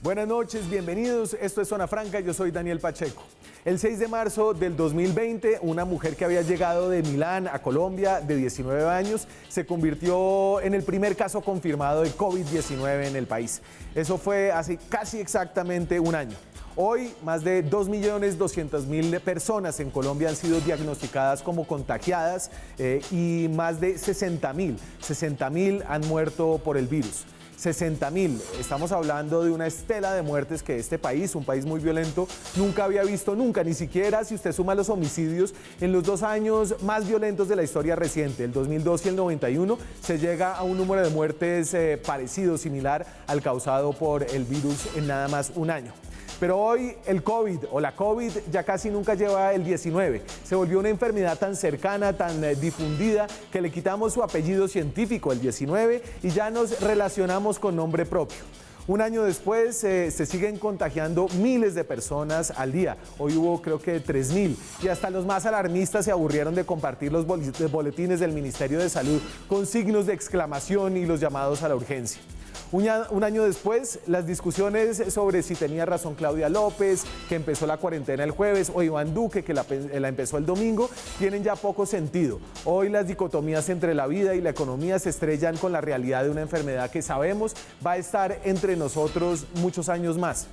Buenas noches, bienvenidos. Esto es Zona Franca, yo soy Daniel Pacheco. El 6 de marzo del 2020, una mujer que había llegado de Milán a Colombia de 19 años se convirtió en el primer caso confirmado de COVID-19 en el país. Eso fue hace casi exactamente un año. Hoy, más de 2.200.000 personas en Colombia han sido diagnosticadas como contagiadas y más de 60.000 han muerto por el virus. 60.000. Estamos hablando de una estela de muertes que este país, un país muy violento, nunca había visto nunca, ni siquiera si usted suma los homicidios en los 2 años más violentos de la historia reciente, el 2002 y el 91, se llega a un número de muertes parecido, similar al causado por el virus en nada más un año. Pero hoy el COVID o la COVID ya casi nunca lleva el 19. Se volvió una enfermedad tan cercana, tan difundida, que le quitamos su apellido científico, el 19, y ya nos relacionamos con nombre propio. Un año después se siguen contagiando miles de personas al día. Hoy hubo creo que 3.000 y hasta los más alarmistas se aburrieron de compartir los boletines del Ministerio de Salud con signos de exclamación y los llamados a la urgencia. Un año después, las discusiones sobre si tenía razón Claudia López, que empezó la cuarentena el jueves, o Iván Duque, que la empezó el domingo, tienen ya poco sentido. Hoy las dicotomías entre la vida y la economía se estrellan con la realidad de una enfermedad que sabemos va a estar entre nosotros muchos años más.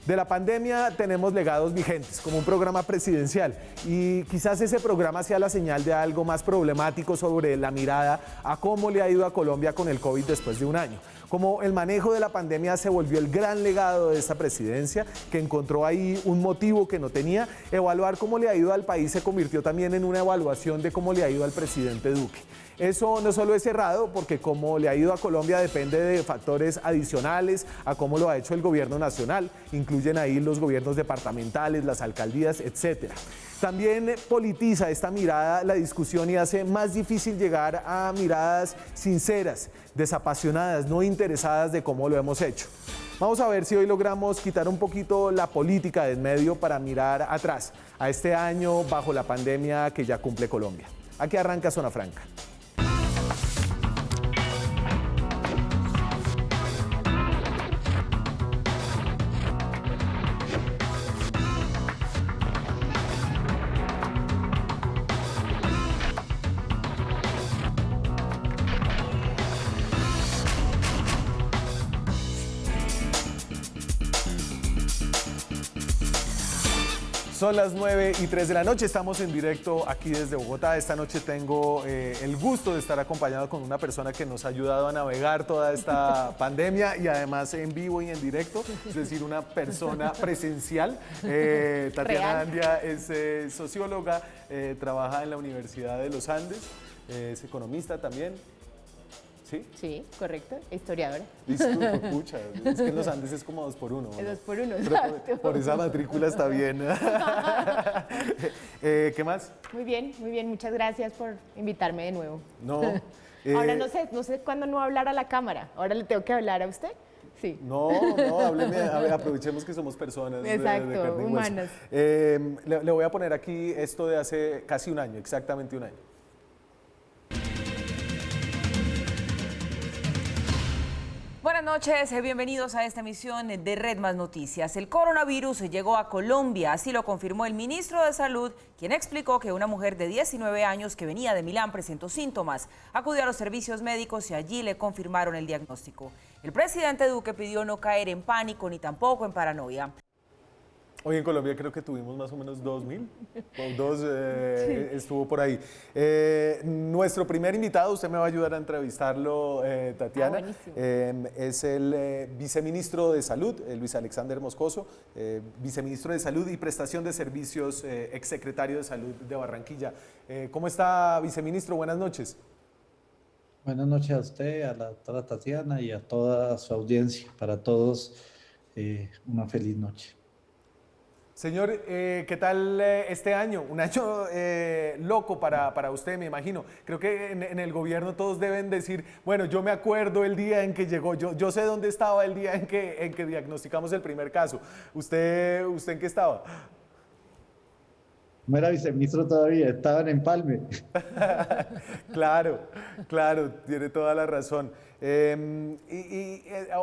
De la pandemia tenemos legados vigentes, como un programa presidencial, y quizás ese programa sea la señal de algo más problemático sobre la mirada a cómo le ha ido a Colombia con el COVID después de un año. Como el manejo de la pandemia se volvió el gran legado de esta presidencia, que encontró ahí un motivo que no tenía, evaluar cómo le ha ido al país se convirtió también en una evaluación de cómo le ha ido al presidente Duque. Eso no solo es errado, porque cómo le ha ido a Colombia depende de factores adicionales a cómo lo ha hecho el gobierno nacional. Incluyen ahí los gobiernos departamentales, las alcaldías, etc. También politiza esta mirada la discusión y hace más difícil llegar a miradas sinceras, desapasionadas, no interesadas de cómo lo hemos hecho. Vamos a ver si hoy logramos quitar un poquito la política de en medio para mirar atrás, a este año bajo la pandemia que ya cumple Colombia. Aquí arranca Zona Franca. Son las 9:03 de la noche, estamos en directo aquí desde Bogotá. Esta noche tengo el gusto de estar acompañado con una persona que nos ha ayudado a navegar toda esta pandemia y además en vivo y en directo, es decir, una persona presencial. Tatiana Andia es socióloga, trabaja en la Universidad de los Andes, es economista también. ¿Sí? Sí, correcto, historiadora. Listo, pucha, es que en los Andes es como 2 por 1. Es 2 por 1, pero exacto. por esa matrícula está bien. ¿Qué más? Muy bien, muchas gracias por invitarme de nuevo. No. Ahora no sé cuándo no hablar a la cámara, ahora le tengo que hablar a usted. Sí. No, hábleme, aprovechemos que somos personas. Exacto, de carne y hueso. humanas. Le voy a poner aquí esto de hace casi un año, exactamente un año. Buenas noches, bienvenidos a esta emisión de Red Más Noticias. El coronavirus llegó a Colombia, así lo confirmó el ministro de Salud, quien explicó que una mujer de 19 años que venía de Milán presentó síntomas. Acudió a los servicios médicos y allí le confirmaron el diagnóstico. El presidente Duque pidió no caer en pánico ni tampoco en paranoia. Hoy en Colombia creo que tuvimos más o menos 2.000, o 2 sí. Estuvo por ahí. Nuestro primer invitado, usted me va a ayudar a entrevistarlo, Tatiana, es el viceministro de Salud, Luis Alexander Moscoso, viceministro de Salud y Prestación de Servicios, exsecretario de Salud de Barranquilla. ¿Cómo está, viceministro? Buenas noches. Buenas noches a usted, a la doctora Tatiana y a toda su audiencia. Para todos, una feliz noche. Señor, ¿qué tal este año? Un año loco para usted, me imagino. Creo que en el gobierno todos deben decir, bueno, yo me acuerdo el día en que llegó, yo sé dónde estaba el día en que diagnosticamos el primer caso. ¿Usted en qué estaba? No era viceministro todavía, estaba en Empalme. Claro, tiene toda la razón.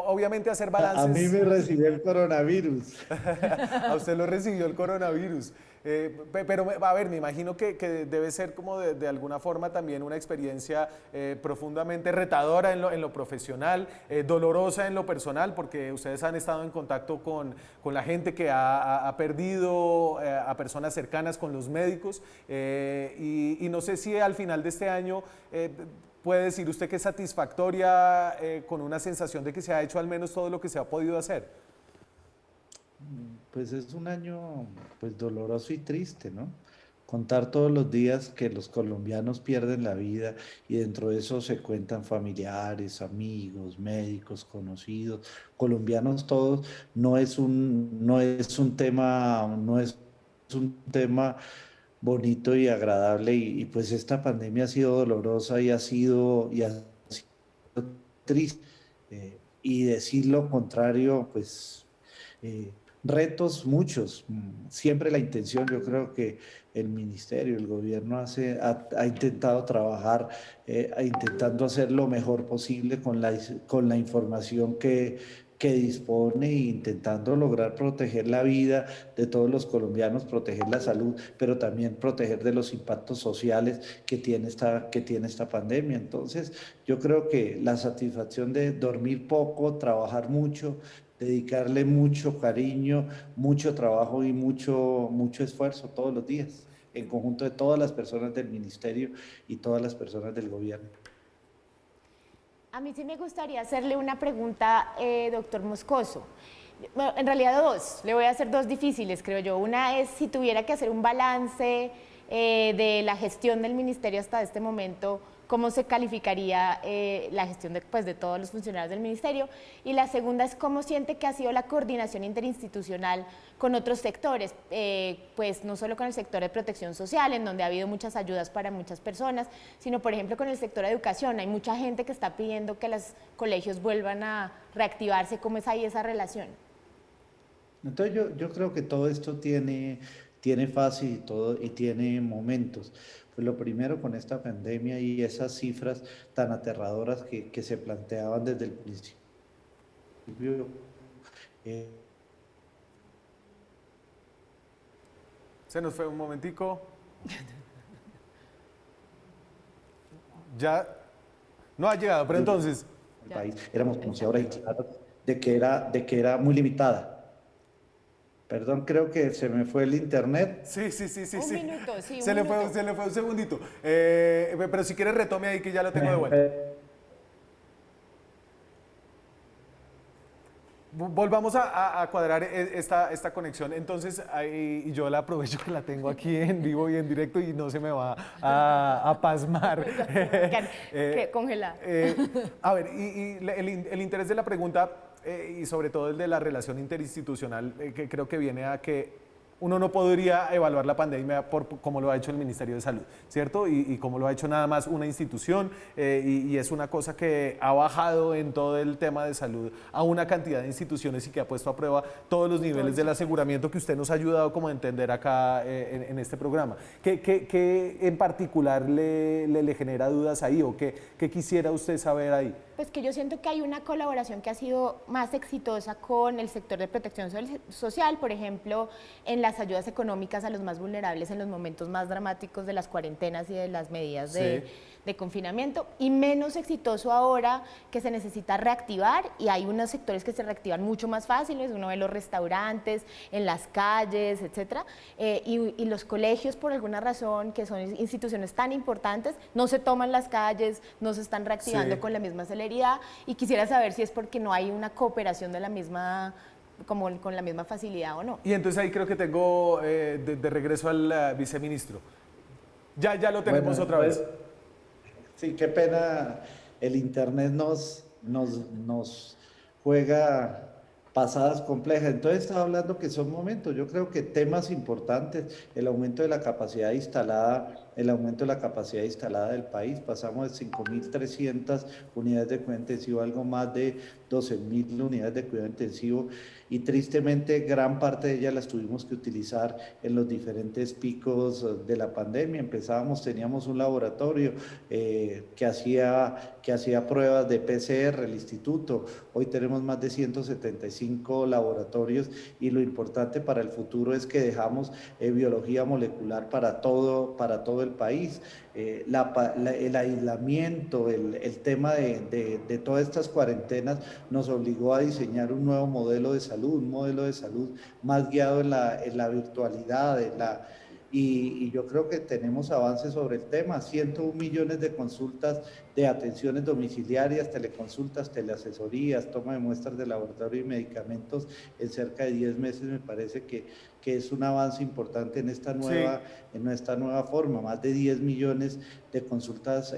Obviamente hacer A mí balances. me recibió el coronavirus. A usted lo recibió el coronavirus. Pero, a ver, me imagino que debe ser como de alguna forma también una experiencia profundamente retadora en lo profesional, dolorosa en lo personal, porque ustedes han estado en contacto con la gente que ha perdido a personas cercanas, con los médicos, y no sé si al final de este año puede decir usted que es satisfactoria, con una sensación de que se ha hecho al menos todo lo que se ha podido hacer. Pues es un año pues doloroso y triste, ¿no? Contar todos los días que los colombianos pierden la vida y dentro de eso se cuentan familiares, amigos, médicos, conocidos, colombianos todos, no es un tema bonito y agradable pues esta pandemia ha sido dolorosa y ha sido triste. Y decir lo contrario, pues retos muchos. Siempre la intención, yo creo que el ministerio, el gobierno ha intentado trabajar, intentando hacer lo mejor posible con la información que dispone e intentando lograr proteger la vida de todos los colombianos, proteger la salud, pero también proteger de los impactos sociales que tiene esta pandemia. Entonces, yo creo que la satisfacción de dormir poco, trabajar mucho, dedicarle mucho cariño, mucho trabajo y mucho esfuerzo todos los días, en conjunto de todas las personas del ministerio y todas las personas del gobierno. A mí sí me gustaría hacerle una pregunta, doctor Moscoso. Bueno, en realidad dos, le voy a hacer dos difíciles, creo yo. Una es si tuviera que hacer un balance de la gestión del ministerio hasta este momento, ¿cómo se calificaría la gestión de todos los funcionarios del ministerio? Y la segunda es cómo siente que ha sido la coordinación interinstitucional con otros sectores, pues no solo con el sector de protección social, en donde ha habido muchas ayudas para muchas personas, sino por ejemplo con el sector de educación. Hay mucha gente que está pidiendo que los colegios vuelvan a reactivarse. ¿Cómo es ahí esa relación? Entonces yo creo que todo esto tiene fases y tiene momentos. Pues lo primero con esta pandemia y esas cifras tan aterradoras que se planteaban desde el principio. Se nos fue un momentico. Ya no ha llegado, pero entonces. El país éramos conocedores y claros de que era muy limitada. Perdón, creo que se me fue el internet. Sí. Un minuto, sí, Se un le minuto. fue un segundito. Pero si quieres retome ahí que ya lo tengo de vuelta. Volvamos a cuadrar esta conexión. Entonces, y yo la aprovecho que la tengo aquí en vivo y en directo y no se me va a pasmar. Congelada. A ver, el interés de la pregunta y sobre todo el de la relación interinstitucional, que creo que viene a que uno no podría evaluar la pandemia como lo ha hecho el Ministerio de Salud, ¿cierto? Y como lo ha hecho nada más una institución, y es una cosa que ha bajado en todo el tema de salud a una cantidad de instituciones y que ha puesto a prueba todos los niveles del aseguramiento que usted nos ha ayudado como a entender acá en este programa. ¿Qué en particular le genera dudas ahí o qué quisiera usted saber ahí? Pues que yo siento que hay una colaboración que ha sido más exitosa con el sector de protección social, por ejemplo, en las ayudas económicas a los más vulnerables en los momentos más dramáticos de las cuarentenas y de las medidas de confinamiento, y menos exitoso ahora que se necesita reactivar, y hay unos sectores que se reactivan mucho más fáciles, uno ve los restaurantes, en las calles, etcétera, y los colegios por alguna razón, que son instituciones tan importantes, no se toman las calles, no se están reactivando con la misma celeridad, y quisiera saber si es porque no hay una cooperación de la misma, como con la misma facilidad o no. Y entonces ahí creo que tengo de regreso al viceministro. Ya lo tenemos Bueno, otra vez. Sí, qué pena, el internet nos juega pasadas complejas. Entonces estaba hablando que son momentos, yo creo que temas importantes, el aumento de la capacidad instalada el aumento de la capacidad instalada del país. Pasamos de 5.300 unidades de cuidado intensivo a algo más de 12.000 unidades de cuidado intensivo, y tristemente gran parte de ellas las tuvimos que utilizar en los diferentes picos de la pandemia. Teníamos un laboratorio que hacía pruebas de PCR, el instituto. Hoy tenemos más de 175 laboratorios, y lo importante para el futuro es que dejamos biología molecular para todo el país. El aislamiento, el tema de todas estas cuarentenas nos obligó a diseñar un nuevo modelo de salud, un modelo de salud más guiado en la virtualidad, y yo creo que tenemos avances sobre el tema. 101 millones de consultas, de atenciones domiciliarias, teleconsultas, teleasesorías, toma de muestras de laboratorio y medicamentos en cerca de 10 meses. Me parece que es un avance importante en esta nueva forma. Más de 10 millones de consultas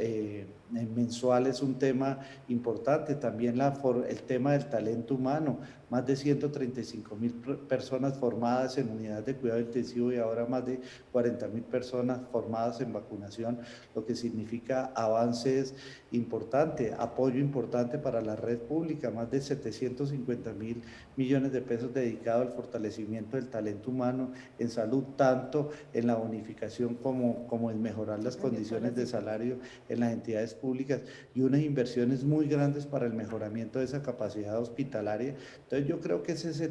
mensuales, un tema importante. También el tema del talento humano, más de 135.000 personas formadas en unidades de cuidado intensivo, y ahora más de 40.000 personas formadas en vacunación, lo que significa avances importantes, apoyo importante para la red pública, más de 750.000 millones de pesos dedicados al fortalecimiento del talento humano en salud, tanto en la bonificación como en mejorar las condiciones de salario en las entidades públicas, y unas inversiones muy grandes para el mejoramiento de esa capacidad hospitalaria. Entonces yo creo que ese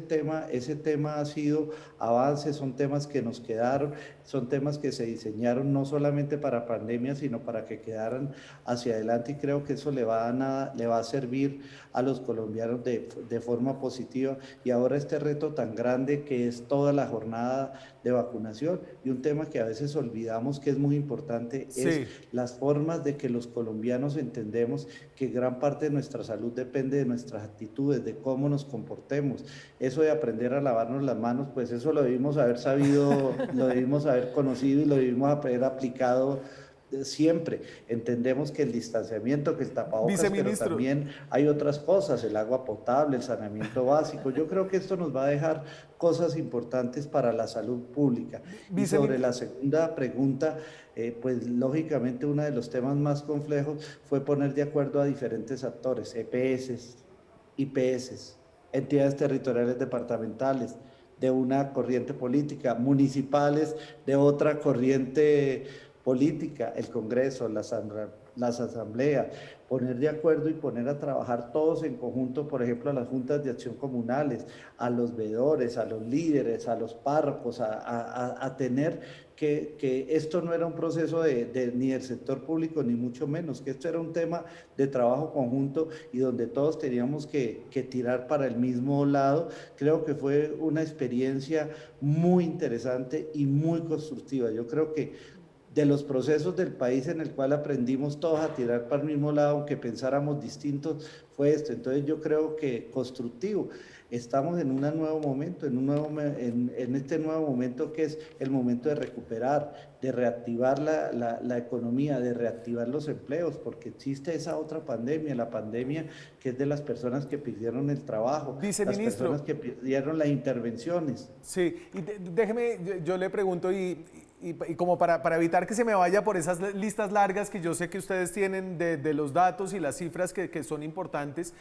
tema ha sido avance, son temas que nos quedaron, son temas que se diseñaron no solamente para pandemia, sino para que quedaran hacia adelante, y creo que eso le va a servir a los colombianos de forma positiva. Y ahora este reto tan grande que es toda la jornada de vacunación, y un tema que a veces olvidamos que es muy importante, es las formas de que los colombianos entendemos que gran parte de nuestra salud depende de nuestras actitudes, de cómo nos comportemos. Eso de aprender a lavarnos las manos, pues eso lo debimos haber sabido, lo debimos haber conocido, y lo debimos haber aplicado siempre. Entendemos que el distanciamiento, que el tapabocas, pero también hay otras cosas, el agua potable, el saneamiento básico. Yo creo que esto nos va a dejar cosas importantes para la salud pública. Y sobre la segunda pregunta, pues lógicamente uno de los temas más complejos fue poner de acuerdo a diferentes actores, EPS, IPS, entidades territoriales departamentales, de una corriente política, municipales de otra corriente política, el Congreso, las asambleas, poner de acuerdo y poner a trabajar todos en conjunto, por ejemplo, a las juntas de acción comunales, a los veedores, a los líderes, a los párrocos, a tener que esto no era un proceso ni del sector público, ni mucho menos, que esto era un tema de trabajo conjunto, y donde todos teníamos que tirar para el mismo lado. Creo que fue una experiencia muy interesante y muy constructiva. Yo creo que de los procesos del país en el cual aprendimos todos a tirar para el mismo lado, aunque pensáramos distintos, fue esto. Entonces yo creo que constructivo. Estamos en un nuevo momento, en este nuevo momento, que es el momento de recuperar, de reactivar la economía, de reactivar los empleos, porque existe esa otra pandemia, la pandemia que es de las personas que perdieron el trabajo, las personas que perdieron las intervenciones. Sí, y déjeme, yo le pregunto, y como para evitar que se me vaya por esas listas largas que yo sé que ustedes tienen de los datos y las cifras que son importantes,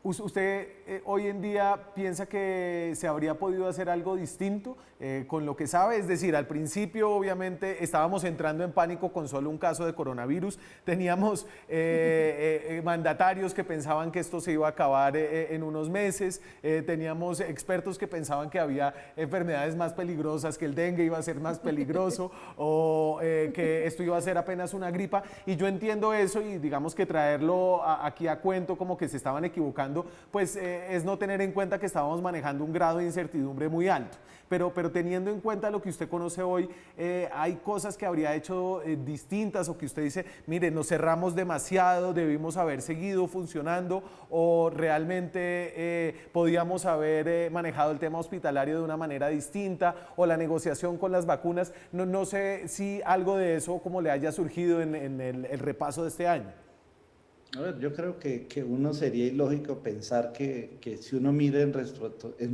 ¿usted hoy en día piensa que se habría podido hacer algo distinto con lo que sabe? Es decir, al principio obviamente estábamos entrando en pánico con solo un caso de coronavirus, teníamos mandatarios que pensaban que esto se iba a acabar en unos meses, teníamos expertos que pensaban que había enfermedades más peligrosas, que el dengue iba a ser más peligroso o que esto iba a ser apenas una gripa, y yo entiendo eso, y digamos que traerlo aquí a cuento como que se estaban equivocando, pues es no tener en cuenta que estábamos manejando un grado de incertidumbre muy alto. Pero teniendo en cuenta lo que usted conoce hoy, ¿hay cosas que habría hecho distintas, o que usted dice, mire, nos cerramos demasiado, debimos haber seguido funcionando, o realmente podíamos haber manejado el tema hospitalario de una manera distinta, o la negociación con las vacunas? No sé si algo de eso como le haya surgido en el repaso de este año. A ver, yo creo que uno sería ilógico pensar que si uno mira en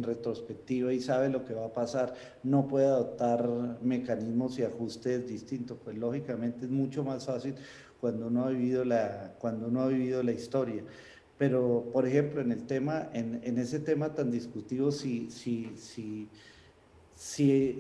retrospectiva y sabe lo que va a pasar, no puede adoptar mecanismos y ajustes distintos. Pues lógicamente es mucho más fácil cuando uno ha vivido la historia. Pero, por ejemplo, en ese tema tan discutido, si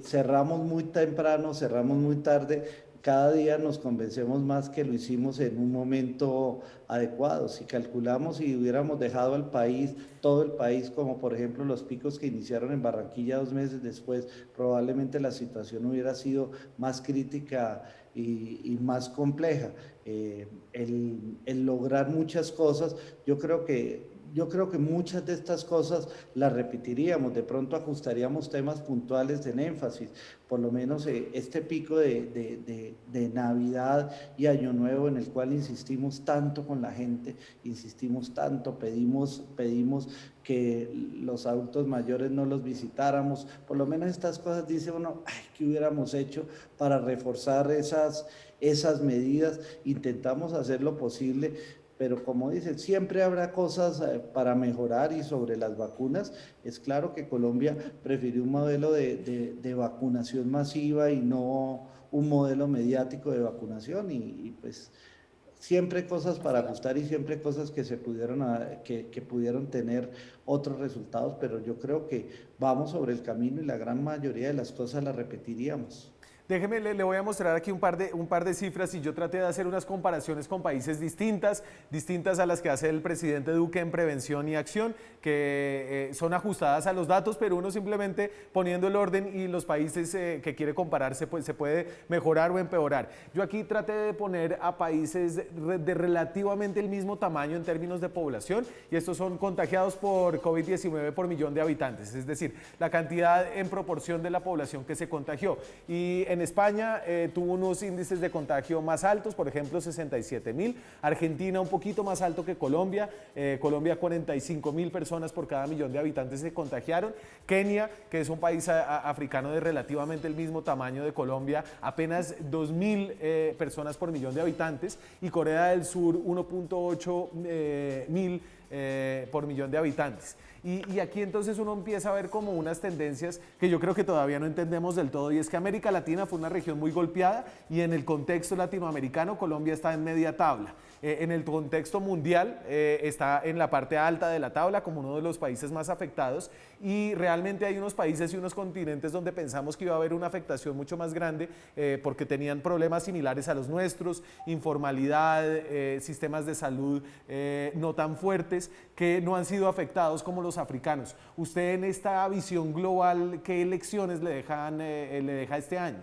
cerramos muy temprano, cerramos muy tarde, cada día nos convencemos más que lo hicimos en un momento adecuado. Si calculamos y hubiéramos dejado al país, todo el país, como por ejemplo los picos que iniciaron en Barranquilla 2 meses después, probablemente la situación hubiera sido más crítica y más compleja. El lograr muchas cosas, yo creo que muchas de estas cosas las repetiríamos, de pronto ajustaríamos temas puntuales en énfasis, por lo menos este pico de Navidad y Año Nuevo en el cual insistimos tanto con la gente, insistimos tanto, pedimos que los adultos mayores no los visitáramos, por lo menos estas cosas dice uno, ay, ¿qué hubiéramos hecho para reforzar esas medidas? Intentamos hacer lo posible, pero como dicen, siempre habrá cosas para mejorar. Y sobre las vacunas, es claro que Colombia prefirió un modelo de vacunación masiva y no un modelo mediático de vacunación y pues siempre hay cosas para ajustar y siempre hay cosas que que pudieron tener otros resultados, pero yo creo que vamos sobre el camino y la gran mayoría de las cosas las repetiríamos. Déjeme, le voy a mostrar aquí un par de cifras y yo traté de hacer unas comparaciones con países distintas a las que hace el presidente Duque en prevención y acción, que son ajustadas a los datos, pero uno simplemente poniendo el orden y los países que quiere compararse, pues se puede mejorar o empeorar. Yo aquí traté de poner a países de relativamente el mismo tamaño en términos de población, y estos son contagiados por COVID-19 por millón de habitantes, es decir, la cantidad en proporción de la población que se contagió. Y en España tuvo unos índices de contagio más altos, por ejemplo 67.000, Argentina un poquito más alto que Colombia, Colombia 45.000 personas por cada millón de habitantes se contagiaron, Kenia, que es un país africano de relativamente el mismo tamaño de Colombia, apenas 2.000 personas por millón de habitantes, y Corea del Sur 1.8 mil por millón de habitantes. Y aquí entonces uno empieza a ver como unas tendencias que yo creo que todavía no entendemos del todo, y es que América Latina fue una región muy golpeada y en el contexto latinoamericano Colombia está en media tabla. En el contexto mundial está en la parte alta de la tabla como uno de los países más afectados, y realmente hay unos países y unos continentes donde pensamos que iba a haber una afectación mucho más grande porque tenían problemas similares a los nuestros, informalidad, sistemas de salud no tan fuertes, que no han sido afectados como los africanos. Usted, en esta visión global, ¿qué lecciones le deja este año?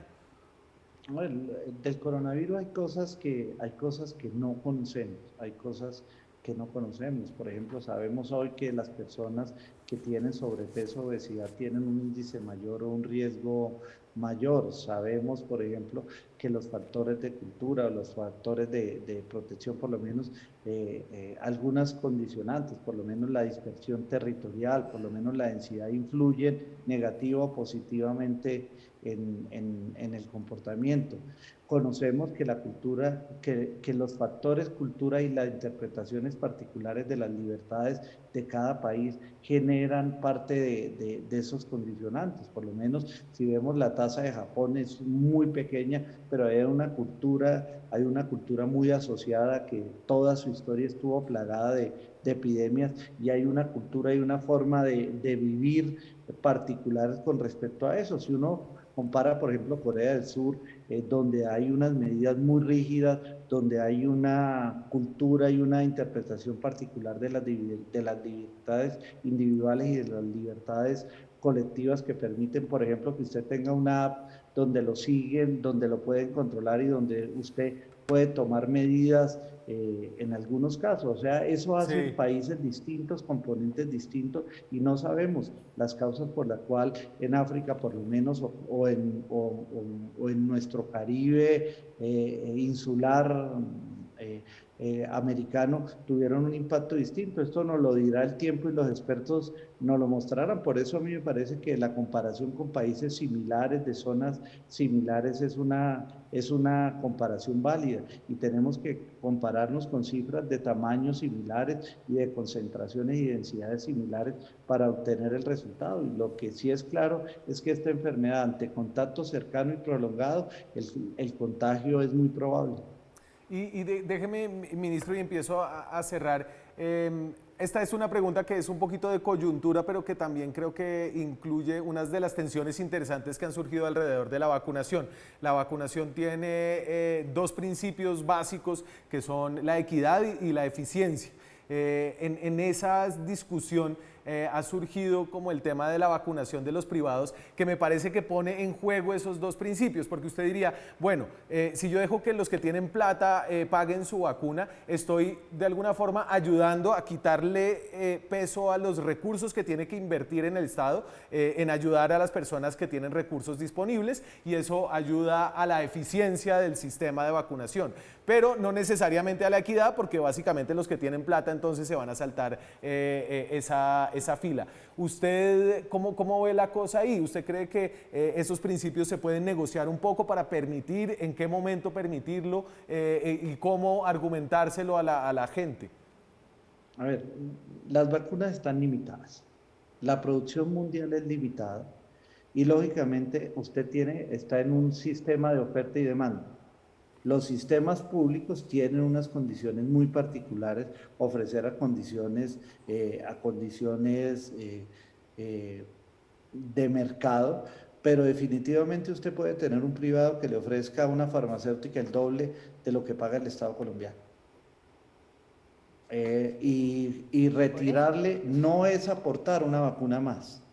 Bueno, del coronavirus hay cosas que no conocemos, hay cosas que no conocemos. Por ejemplo, sabemos hoy que las personas que tienen sobrepeso o obesidad tienen un índice mayor o un riesgo mayor. Sabemos, por ejemplo, que los factores de cultura o los factores de protección, por lo menos algunas condicionantes, por lo menos la dispersión territorial, por lo menos la densidad, influyen negativa o positivamente en el comportamiento. Conocemos que la cultura, que los factores cultura y las interpretaciones particulares de las libertades de cada país generan parte de esos condicionantes. Por lo menos si vemos la tasa de Japón es muy pequeña, pero hay una cultura muy asociada, que toda su historia estuvo plagada de epidemias, y hay una cultura y una forma de vivir particulares con respecto a eso. Si uno compara, por ejemplo, Corea del Sur, donde hay unas medidas muy rígidas, donde hay una cultura y una interpretación particular de las libertades individuales y de las libertades colectivas, que permiten, por ejemplo, que usted tenga una app donde lo siguen, donde lo pueden controlar y donde usted puede tomar medidas en algunos casos. O sea, eso hace Sí. países distintos, componentes distintos, y no sabemos las causas por las cuales en África, por lo menos, o en nuestro Caribe insular, americano tuvieron un impacto distinto. Esto nos lo dirá el tiempo y los expertos nos lo mostrarán. Por eso a mí me parece que la comparación con países similares, de zonas similares, es una comparación válida, y tenemos que compararnos con cifras de tamaños similares y de concentraciones y densidades similares para obtener el resultado. Y lo que sí es claro es que esta enfermedad, ante contacto cercano y prolongado, el contagio es muy probable. Déjeme, ministro, y empiezo a cerrar. Esta es una pregunta que es un poquito de coyuntura, pero que también creo que incluye unas de las tensiones interesantes que han surgido alrededor de la vacunación. La vacunación tiene dos principios básicos, que son la equidad y la eficiencia. En esa discusión ha surgido como el tema de la vacunación de los privados, que me parece que pone en juego esos dos principios, porque usted diría, bueno, si yo dejo que los que tienen plata paguen su vacuna, estoy de alguna forma ayudando a quitarle peso a los recursos que tiene que invertir en el Estado, en ayudar a las personas que tienen recursos disponibles, y eso ayuda a la eficiencia del sistema de vacunación, pero no necesariamente a la equidad, porque básicamente los que tienen plata entonces se van a saltar esa fila. ¿Usted cómo ve la cosa ahí? ¿Usted cree que esos principios se pueden negociar un poco para permitir, en qué momento permitirlo y cómo argumentárselo a la gente? A ver, las vacunas están limitadas, la producción mundial es limitada y lógicamente usted está en un sistema de oferta y demanda. Los sistemas públicos tienen unas condiciones muy particulares, ofrecer a condiciones de mercado, pero definitivamente usted puede tener un privado que le ofrezca a una farmacéutica el doble de lo que paga el Estado colombiano. Y retirarle no es aportar una vacuna más,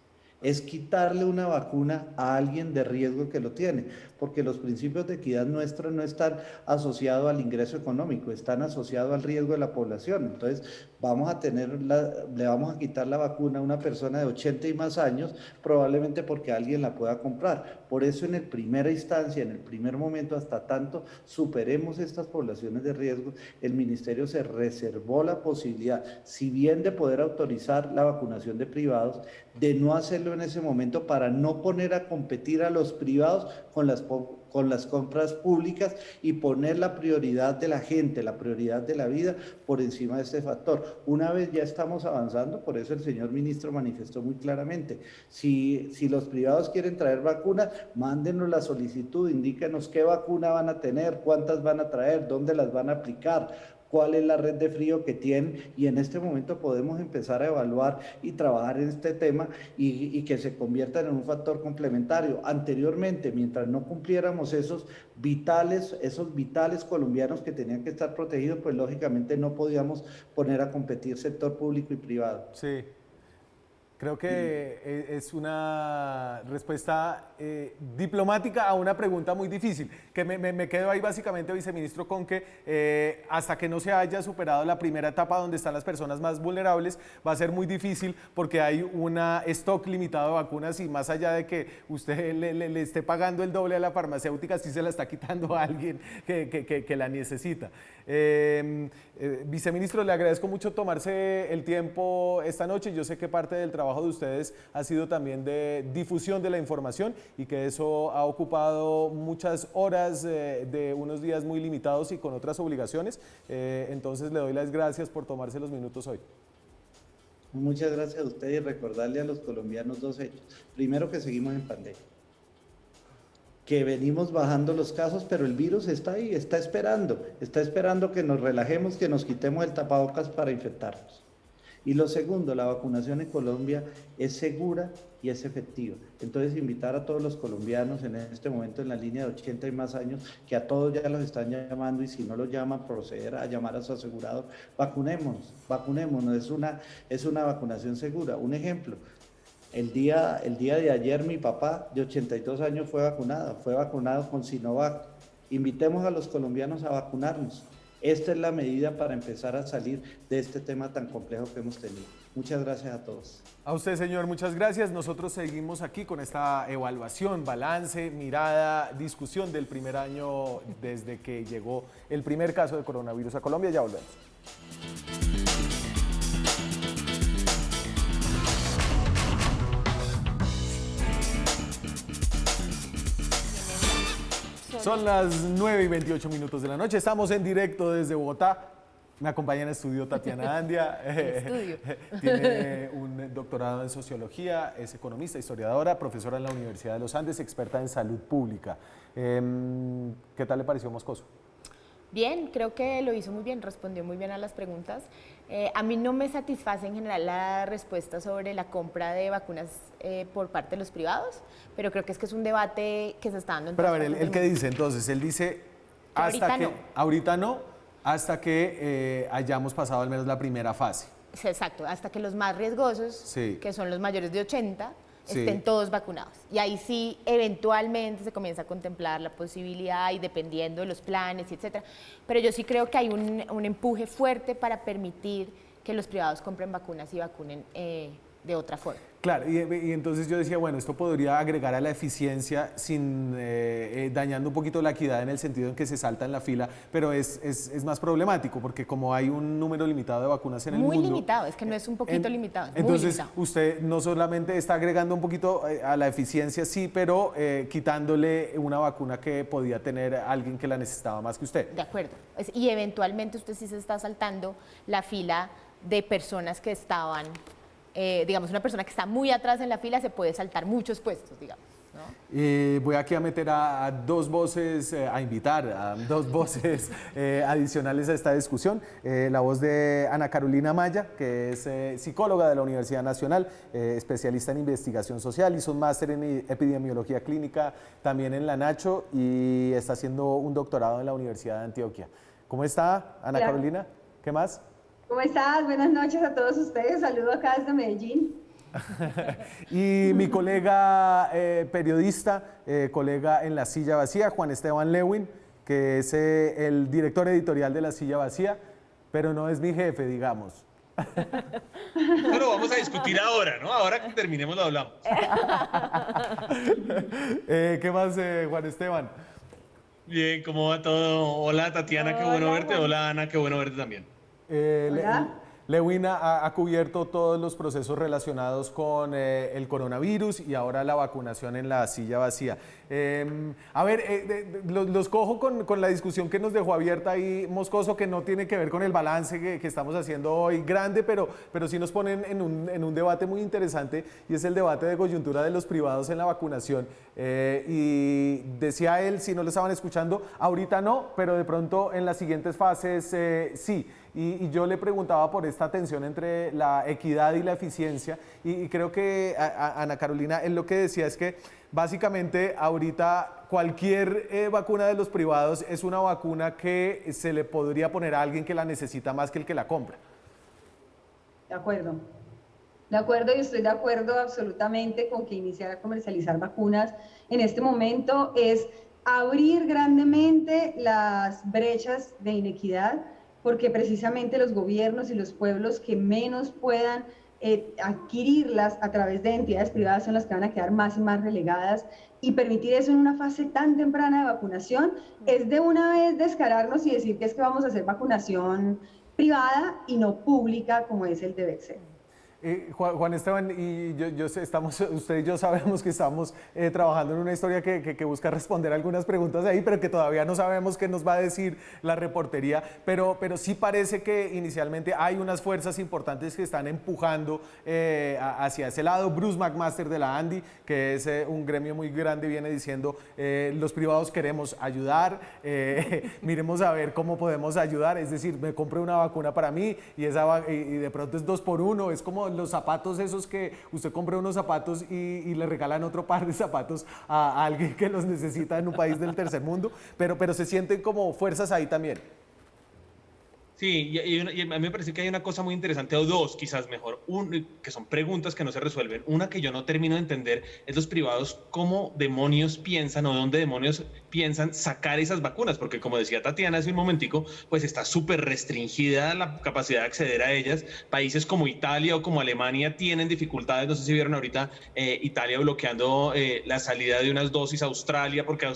es quitarle una vacuna a alguien de riesgo que lo tiene, porque los principios de equidad nuestra no están asociados al ingreso económico, están asociados al riesgo de la población. Entonces le vamos a quitar la vacuna a una persona de 80 y más años, probablemente porque alguien la pueda comprar. Por eso en primera instancia, en el primer momento, hasta tanto superemos estas poblaciones de riesgo, el ministerio se reservó la posibilidad, si bien de poder autorizar la vacunación de privados, de no hacerlo en ese momento para no poner a competir a los privados con las compras públicas y poner la prioridad de la gente, la prioridad de la vida por encima de este factor. Una vez ya estamos avanzando, por eso el señor ministro manifestó muy claramente, si los privados quieren traer vacunas, mándenos la solicitud, indíquenos qué vacuna van a tener, cuántas van a traer, dónde las van a aplicar, cuál es la red de frío que tienen, y en este momento podemos empezar a evaluar y trabajar en este tema y que se conviertan en un factor complementario. Anteriormente, mientras no cumpliéramos esos vitales colombianos que tenían que estar protegidos, pues lógicamente no podíamos poner a competir sector público y privado. Sí. Creo que es una respuesta diplomática a una pregunta muy difícil, que me quedo ahí básicamente, viceministro, con que hasta que no se haya superado la primera etapa donde están las personas más vulnerables, va a ser muy difícil porque hay un stock limitado de vacunas, y más allá de que usted le esté pagando el doble a la farmacéutica, sí se la está quitando a alguien que la necesita. Viceministro, le agradezco mucho tomarse el tiempo esta noche. Yo sé que parte del trabajo de ustedes ha sido también de difusión de la información, y que eso ha ocupado muchas horas de unos días muy limitados y con otras obligaciones. Entonces le doy las gracias por tomarse los minutos hoy. Muchas gracias a usted, y recordarle a los colombianos dos hechos. Primero, que seguimos en pandemia, que venimos bajando los casos, pero el virus está ahí, está esperando que nos relajemos, que nos quitemos el tapabocas para infectarnos. Y lo segundo, la vacunación en Colombia es segura y es efectiva. Entonces, invitar a todos los colombianos en este momento en la línea de 80 y más años, que a todos ya los están llamando, y si no los llaman, proceder a llamar a su asegurador. Vacunémonos, es una vacunación segura. Un ejemplo, el día de ayer mi papá de 82 años fue vacunado con Sinovac. Invitemos a los colombianos a vacunarnos. esta es la medida para empezar a salir de este tema tan complejo que hemos tenido. Muchas gracias a todos. A usted, señor, muchas gracias. Nosotros seguimos aquí con esta evaluación, balance, mirada, discusión del primer año desde que llegó el primer caso de coronavirus a Colombia. Ya volvemos. Son las 9:28 de la noche. Estamos en directo desde Bogotá. Me acompaña en el estudio Tatiana Andia. Tiene un doctorado en sociología, es economista, historiadora, profesora en la Universidad de los Andes, experta en salud pública. ¿Qué tal le pareció Moscoso? Bien, creo que lo hizo muy bien, respondió muy bien a las preguntas. A mí no me satisface en general la respuesta sobre la compra de vacunas por parte de los privados, pero creo que es un debate que se está dando en Pero a todas ver, partes ¿el del qué mundo. dice entonces? Él dice Ahorita no. hasta que hayamos pasado al menos la primera fase. Sí, exacto, hasta que los más riesgosos, Sí. que son los mayores de 80, Sí. estén todos vacunados. Y ahí sí, eventualmente se comienza a contemplar la posibilidad y dependiendo de los planes, etcétera. Pero yo sí creo que hay un empuje fuerte para permitir que los privados compren vacunas y vacunen de otra forma. Claro, y entonces yo decía, bueno, esto podría agregar a la eficiencia sin dañando un poquito la equidad en el sentido en que se salta en la fila, pero es más problemático porque como hay un número limitado de vacunas en el mundo. Muy limitado, es que no es un poquito limitado, es muy Entonces, limitado. usted no solamente está agregando un poquito a la eficiencia, sí, pero quitándole una vacuna que podía tener alguien que la necesitaba más que usted. De acuerdo. Y eventualmente usted sí se está saltando la fila de personas que estaban, digamos, una persona que está muy atrás en la fila se puede saltar muchos puestos, digamos, ¿no? Voy aquí a meter a dos voces, a invitar a dos voces adicionales a esta discusión. La voz de Ana Carolina Maya, que es psicóloga de la Universidad Nacional, especialista en investigación social, hizo un máster en epidemiología clínica también en la Nacho y está haciendo un doctorado en la Universidad de Antioquia. ¿Cómo está, Ana Hola. Carolina? ¿Qué más? ¿Cómo estás? Buenas noches a todos ustedes. Saludo acá desde Medellín. Y mi colega periodista, colega en La Silla Vacía, Juan Esteban Lewin, que es el director editorial de La Silla Vacía, pero no es mi jefe, digamos. No lo vamos a discutir ahora, ¿no? Ahora que terminemos lo hablamos. ¿Qué más, Juan Esteban? Bien, ¿cómo va todo? Hola Tatiana, qué bueno Hola, verte. Juan. Hola Ana, qué bueno verte también. Hola. Lewin ha cubierto todos los procesos relacionados con el coronavirus y ahora la vacunación en La Silla Vacía. A ver, los cojo con la discusión que nos dejó abierta ahí Moscoso, que no tiene que ver con el balance que estamos haciendo hoy, grande, pero sí nos ponen en un debate muy interesante y es el debate de coyuntura de los privados en la vacunación. Y decía él, si no lo estaban escuchando, ahorita no, pero de pronto en las siguientes fases sí. Y yo le preguntaba por esta tensión entre la equidad y la eficiencia y creo que Ana Carolina, él lo que decía es que básicamente ahorita cualquier vacuna de los privados es una vacuna que se le podría poner a alguien que la necesita más que el que la compra. De acuerdo. De acuerdo, y estoy de acuerdo absolutamente con que iniciar a comercializar vacunas en este momento es abrir grandemente las brechas de inequidad, porque precisamente los gobiernos y los pueblos que menos puedan adquirirlas a través de entidades privadas son las que van a quedar más y más relegadas, y permitir eso en una fase tan temprana de vacunación es de una vez descararnos y decir que es que vamos a hacer vacunación privada y no pública como es el deber ser. Juan Esteban, y yo sé, usted y yo sabemos que estamos trabajando en una historia que busca responder algunas preguntas ahí, pero que todavía no sabemos qué nos va a decir la reportería, pero sí parece que inicialmente hay unas fuerzas importantes que están empujando hacia ese lado. Bruce McMaster de la ANDI, que es un gremio muy grande, viene diciendo, los privados queremos ayudar, miremos a ver cómo podemos ayudar, es decir, me compré una vacuna para mí y de pronto es 2 por 1, es como los zapatos esos que usted compra unos zapatos y le regalan otro par de zapatos a alguien que los necesita en un país del tercer mundo, pero se sienten como fuerzas ahí también. Sí, y a mí me parece que hay una cosa muy interesante, o dos quizás mejor, que son preguntas que no se resuelven. Una que yo no termino de entender es los privados, cómo demonios piensan o dónde demonios piensan sacar esas vacunas, porque como decía Tatiana hace un momentico, pues está súper restringida la capacidad de acceder a ellas. Países como Italia o como Alemania tienen dificultades, no sé si vieron ahorita Italia bloqueando la salida de unas dosis a Australia porque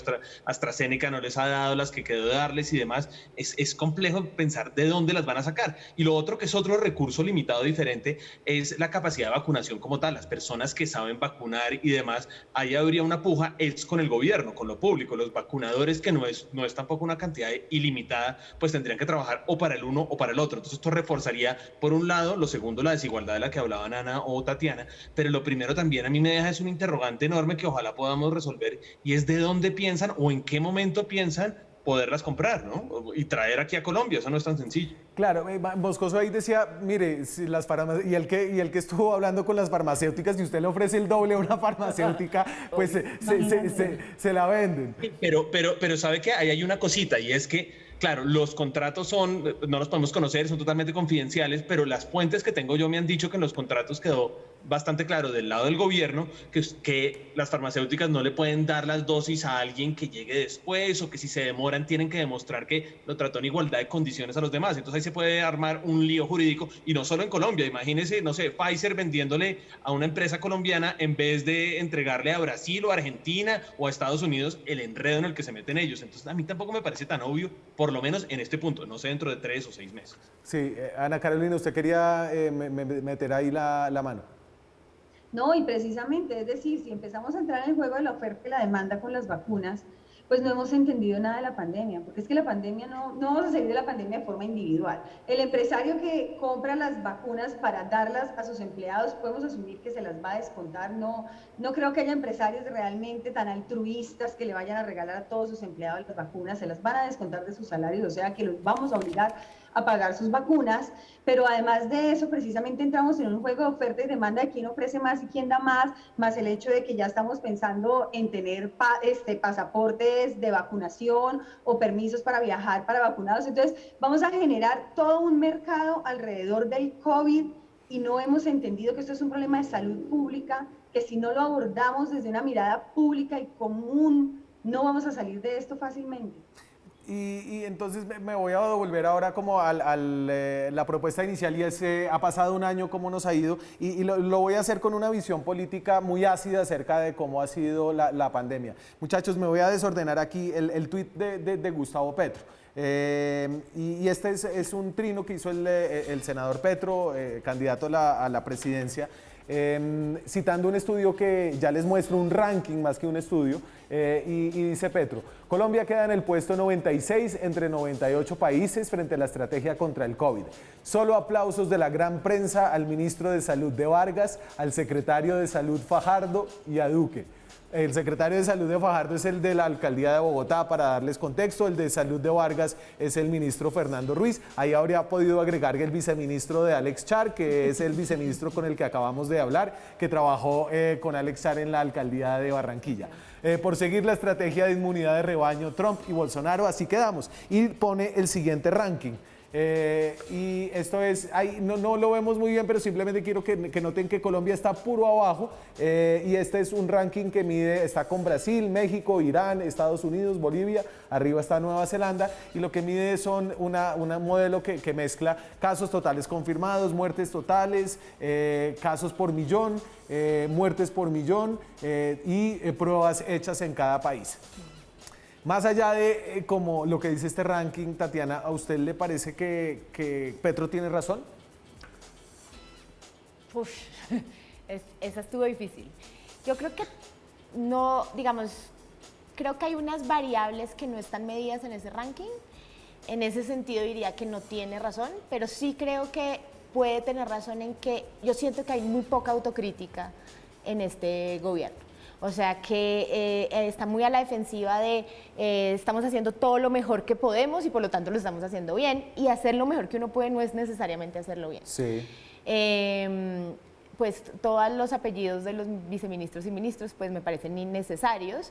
AstraZeneca no les ha dado las que quedó de darles y demás. Es complejo pensar de dónde las van a sacar. Y lo otro, que es otro recurso limitado diferente, es la capacidad de vacunación como tal. Las personas que saben vacunar y demás, ahí habría una puja, es con el gobierno, con lo público. Los vacunadores, que no es tampoco una cantidad ilimitada, pues tendrían que trabajar o para el uno o para el otro. Entonces esto reforzaría, por un lado, lo segundo, la desigualdad de la que hablaban Ana o Tatiana, pero lo primero también a mí me deja es un interrogante enorme que ojalá podamos resolver, y es de dónde piensan o en qué momento piensan poderlas comprar, ¿no? Y traer aquí a Colombia, eso no es tan sencillo. Claro, Moscoso ahí decía, mire, si las y el que estuvo hablando con las farmacéuticas, si usted le ofrece el doble a una farmacéutica, pues se la venden. Pero sabe que ahí hay una cosita, y es que, claro, los contratos no los podemos conocer, son totalmente confidenciales, pero las fuentes que tengo yo me han dicho que en los contratos quedó bastante claro del lado del gobierno que las farmacéuticas no le pueden dar las dosis a alguien que llegue después, o que si se demoran tienen que demostrar que lo trató en igualdad de condiciones a los demás. Entonces ahí se puede armar un lío jurídico, y no solo en Colombia. Imagínese, no sé, Pfizer vendiéndole a una empresa colombiana en vez de entregarle a Brasil o a Argentina o a Estados Unidos, el enredo en el que se meten ellos. Entonces a mí tampoco me parece tan obvio, por lo menos en este punto, no sé, dentro de 3 o 6 meses. Sí, Ana Carolina, usted quería meter ahí la mano. No, y precisamente, es decir, si empezamos a entrar en el juego de la oferta y la demanda con las vacunas, pues no hemos entendido nada de la pandemia, porque es que la pandemia no vamos a salir de la pandemia de forma individual. El empresario que compra las vacunas para darlas a sus empleados, podemos asumir que se las va a descontar. No creo que haya empresarios realmente tan altruistas que le vayan a regalar a todos sus empleados las vacunas, se las van a descontar de sus salarios, o sea que los vamos a obligar a pagar sus vacunas, pero además de eso, precisamente entramos en un juego de oferta y demanda de quién ofrece más y quién da más el hecho de que ya estamos pensando en tener pasaportes de vacunación o permisos para viajar para vacunados. Entonces, vamos a generar todo un mercado alrededor del COVID, y no hemos entendido que esto es un problema de salud pública, que si no lo abordamos desde una mirada pública y común, no vamos a salir de esto fácilmente. Y entonces me voy a devolver ahora como a la propuesta inicial, y es, ha pasado un año, cómo nos ha ido, y lo voy a hacer con una visión política muy ácida acerca de cómo ha sido la pandemia. Muchachos, me voy a desordenar aquí el tuit de Gustavo Petro. Y este es un trino que hizo el senador Petro, candidato a la presidencia, citando un estudio que ya les muestro, un ranking más que un estudio, y dice Petro: Colombia queda en el puesto 96 entre 98 países frente a la estrategia contra el COVID. Solo aplausos de la gran prensa al ministro de Salud de Vargas, al secretario de Salud Fajardo y a Duque. El secretario de Salud de Fajardo es el de la Alcaldía de Bogotá, para darles contexto. El de Salud de Vargas es el ministro Fernando Ruiz. Ahí habría podido agregar el viceministro de Alex Char, que es el viceministro con el que acabamos de hablar, que trabajó con Alex Char en la Alcaldía de Barranquilla. Por seguir la estrategia de inmunidad de rebaño, Trump y Bolsonaro, así quedamos. Y pone el siguiente ranking. Y esto es, no lo vemos muy bien, pero simplemente quiero que noten que Colombia está puro abajo, y este es un ranking que está con Brasil, México, Irán, Estados Unidos, Bolivia, arriba está Nueva Zelanda, y lo que mide son un modelo que mezcla casos totales confirmados, muertes totales, casos por millón, muertes por millón, y pruebas hechas en cada país. Más allá de como lo que dice este ranking, Tatiana, ¿a usted le parece que Petro tiene razón? Uf, esa estuvo difícil. Yo creo que no, digamos, creo que hay unas variables que no están medidas en ese ranking. En ese sentido diría que no tiene razón, pero sí creo que puede tener razón en que yo siento que hay muy poca autocrítica en este gobierno. O sea que está muy a la defensiva de estamos haciendo todo lo mejor que podemos y por lo tanto lo estamos haciendo bien, y hacer lo mejor que uno puede no es necesariamente hacerlo bien. Sí. pues todos los apellidos de los viceministros y ministros pues me parecen innecesarios,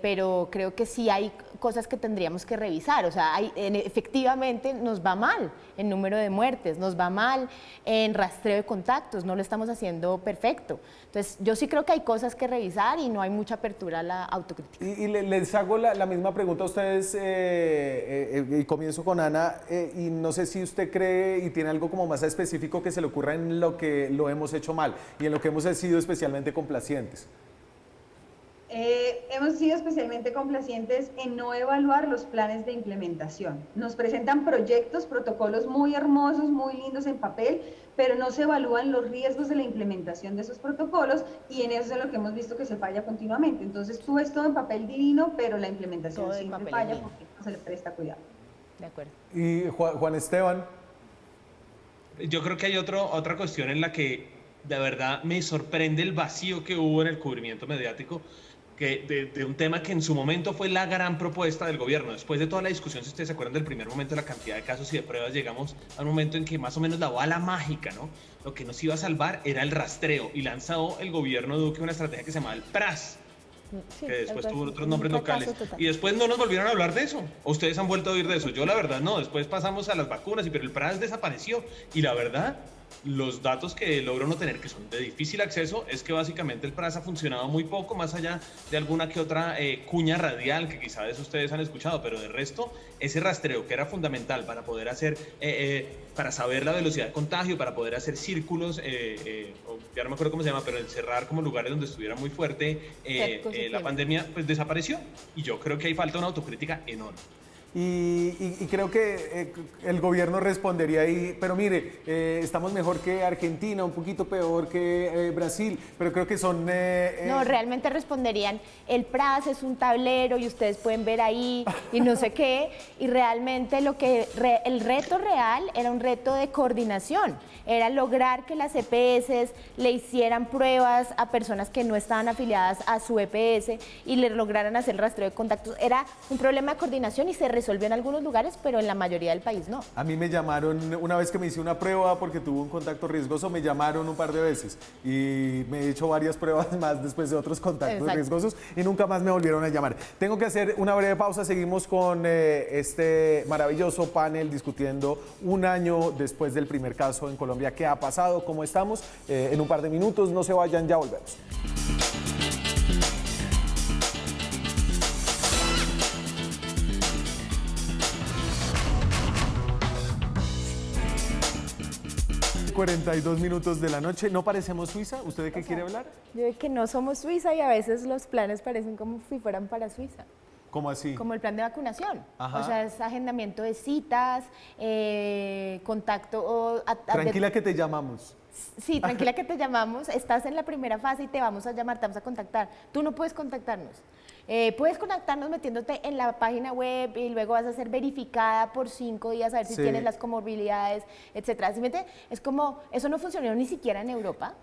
pero creo que sí hay cosas que tendríamos que revisar. O sea, efectivamente nos va mal en número de muertes, nos va mal en rastreo de contactos, no lo estamos haciendo perfecto. Entonces, yo sí creo que hay cosas que revisar y no hay mucha apertura a la autocrítica. Y les hago la misma pregunta a ustedes, y comienzo con Ana, y no sé si usted cree y tiene algo como más específico que se le ocurra en lo que lo hemos hecho mal y en lo que hemos sido especialmente complacientes. Hemos sido especialmente complacientes en no evaluar los planes de implementación. Nos presentan proyectos, protocolos muy hermosos, muy lindos en papel, pero no se evalúan los riesgos de la implementación de esos protocolos y en eso es lo que hemos visto que se falla continuamente. Entonces tú ves todo en papel divino, pero la implementación Todo siempre falla porque no se le presta cuidado. De acuerdo. Y Juan Esteban. Yo creo que hay otra cuestión en la que de verdad me sorprende el vacío que hubo en el cubrimiento mediático de un tema que en su momento fue la gran propuesta del gobierno. Después de toda la discusión, si ustedes se acuerdan del primer momento, la cantidad de casos y de pruebas, llegamos a un momento en que más o menos la bala mágica, ¿no? Lo que nos iba a salvar era el rastreo, y lanzó el gobierno Duque una estrategia que se llamaba el PRAS, Sí, que después tuvo otros un nombres fracaso locales. total. Y después no nos volvieron a hablar de eso. ¿O ustedes han vuelto a oír de eso? Yo la verdad no. Después pasamos a las vacunas, pero el PRAS desapareció. Y la verdad, los datos que logro no tener, que son de difícil acceso, es que básicamente el PRAS ha funcionado muy poco, más allá de alguna que otra cuña radial, que quizás ustedes han escuchado, pero de resto, ese rastreo que era fundamental para poder hacer, para saber la velocidad de contagio, para poder hacer círculos, ya no me acuerdo cómo se llama, pero encerrar como lugares donde estuviera muy fuerte la pandemia, pues desapareció. Y yo creo que ahí falta una autocrítica enorme. Y creo que el gobierno respondería ahí, pero mire, estamos mejor que Argentina, un poquito peor que Brasil, pero creo que son... No, realmente responderían, el PRAS es un tablero y ustedes pueden ver ahí y no sé qué, y realmente el reto real era un reto de coordinación, era lograr que las EPS le hicieran pruebas a personas que no estaban afiliadas a su EPS y le lograran hacer el rastreo de contactos. Era un problema de coordinación y se resolvió en algunos lugares, pero en la mayoría del país no. A mí me llamaron, una vez que me hice una prueba porque tuve un contacto riesgoso, me llamaron un par de veces y me he hecho varias pruebas más después de otros contactos riesgosos y nunca más me volvieron a llamar. Tengo que hacer una breve pausa, seguimos con este maravilloso panel discutiendo un año después del primer caso en Colombia. ¿Qué ha pasado? ¿Cómo estamos? En un par de minutos, no se vayan, ya volvemos. ...42 de la noche. ¿No parecemos Suiza? ¿Usted de qué quiere hablar? Yo de que no somos Suiza y a veces los planes parecen como si fueran para Suiza. ¿Cómo así? Como el plan de vacunación. Ajá. O sea, es agendamiento de citas, contacto... Tranquila que te llamamos. Sí, tranquila que te llamamos. Estás en la primera fase y te vamos a llamar, te vamos a contactar. Tú no puedes contactarnos. Puedes contactarnos metiéndote en la página web y luego vas a ser verificada por 5 días a ver si tienes las comorbilidades, etcétera. Simplemente es como, eso no funcionó ni siquiera en Europa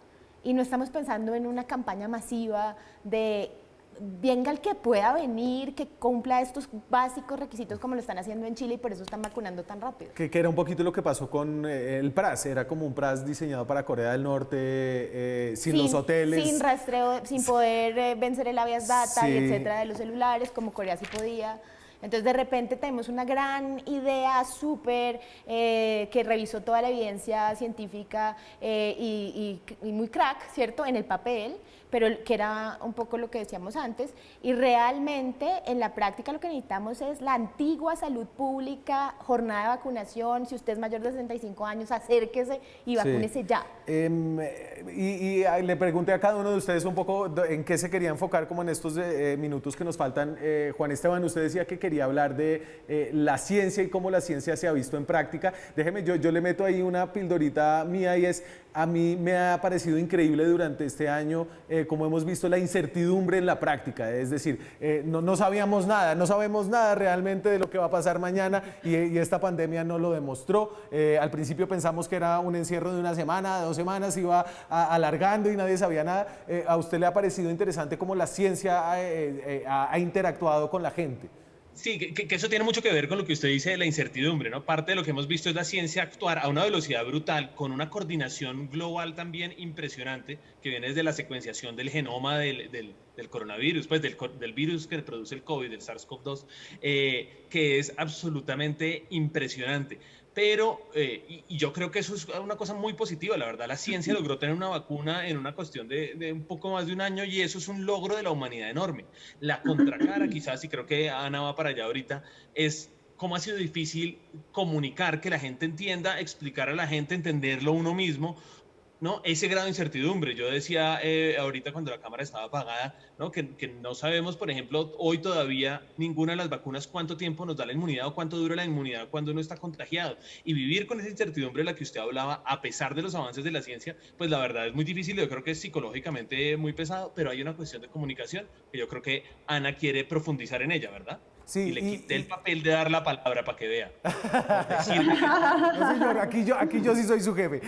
y no estamos pensando en una campaña masiva de venga el que pueda venir, que cumpla estos básicos requisitos como lo están haciendo en Chile y por eso están vacunando tan rápido. Que era un poquito lo que pasó con el PRAS, era como un PRAS diseñado para Corea del Norte, sin los hoteles. Sin rastreo, sin poder vencer el habeas data y etcétera de los celulares, como Corea sí podía. Entonces, de repente tenemos una gran idea súper que revisó toda la evidencia científica y muy crack, ¿cierto?, en el papel, pero que era un poco lo que decíamos antes, y realmente en la práctica lo que necesitamos es la antigua salud pública, jornada de vacunación, si usted es mayor de 65 años, acérquese y vacúnese ya. Y le pregunté a cada uno de ustedes un poco en qué se quería enfocar como en estos minutos que nos faltan. Juan Esteban, usted decía que quería hablar de la ciencia y cómo la ciencia se ha visto en práctica. Déjeme, yo le meto ahí una pildorita mía y es, a mí me ha parecido increíble durante este año como hemos visto la incertidumbre en la práctica, es decir, no sabemos nada, no sabemos nada realmente de lo que va a pasar mañana y esta pandemia no lo demostró. Al principio pensamos que era un encierro de una semana, de 2 semanas, iba alargando y nadie sabía nada. ¿A usted le ha parecido interesante cómo la ciencia ha interactuado con la gente? Sí, que eso tiene mucho que ver con lo que usted dice de la incertidumbre, ¿no? Parte de lo que hemos visto es la ciencia actuar a una velocidad brutal, con una coordinación global también impresionante, que viene desde la secuenciación del genoma del coronavirus, pues del virus que produce el COVID, del SARS-CoV-2, que es absolutamente impresionante. Pero, y yo creo que eso es una cosa muy positiva, la verdad, la ciencia logró tener una vacuna en una cuestión de un poco más de un año y eso es un logro de la humanidad enorme. La contracara, quizás, y creo que Ana va para allá ahorita, es cómo ha sido difícil comunicar, que la gente entienda, explicar a la gente, entenderlo uno mismo, ¿no? Ese grado de incertidumbre. Yo decía ahorita cuando la cámara estaba apagada, ¿no? Que no sabemos, por ejemplo, hoy todavía ninguna de las vacunas cuánto tiempo nos da la inmunidad o cuánto dura la inmunidad cuando uno está contagiado. Y vivir con esa incertidumbre de la que usted hablaba, a pesar de los avances de la ciencia, pues la verdad es muy difícil. Yo creo que es psicológicamente muy pesado, pero hay una cuestión de comunicación que yo creo que Ana quiere profundizar en ella, ¿verdad? Sí, y le quité el papel de dar la palabra para que vea. No, señor, aquí yo sí soy su jefe.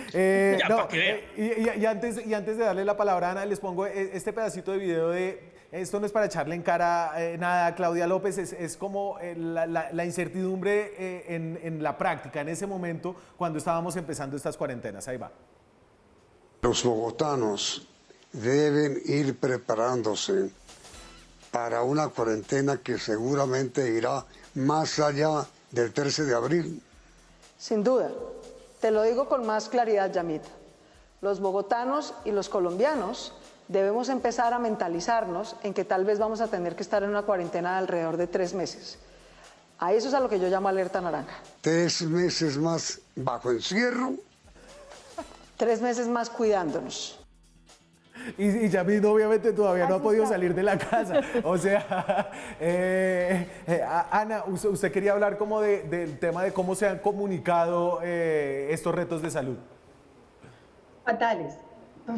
Ya, no, para que vea. y antes de darle la palabra a Ana, les pongo este pedacito de video de... Esto no es para echarle en cara nada a Claudia López, es como la incertidumbre en la práctica, en ese momento, cuando estábamos empezando estas cuarentenas. Ahí va. Los bogotanos deben ir preparándose para una cuarentena que seguramente irá más allá del 13 de abril. Sin duda, te lo digo con más claridad, Yamita. Los bogotanos y los colombianos debemos empezar a mentalizarnos en que tal vez vamos a tener que estar en una cuarentena de alrededor de 3 meses. A eso es a lo que yo llamo alerta naranja. 3 meses más bajo encierro. 3 meses más cuidándonos. Y Yamid obviamente todavía no ha podido salir de la casa. O sea, Ana, usted quería hablar como del tema de cómo se han comunicado estos retos de salud. Fatales.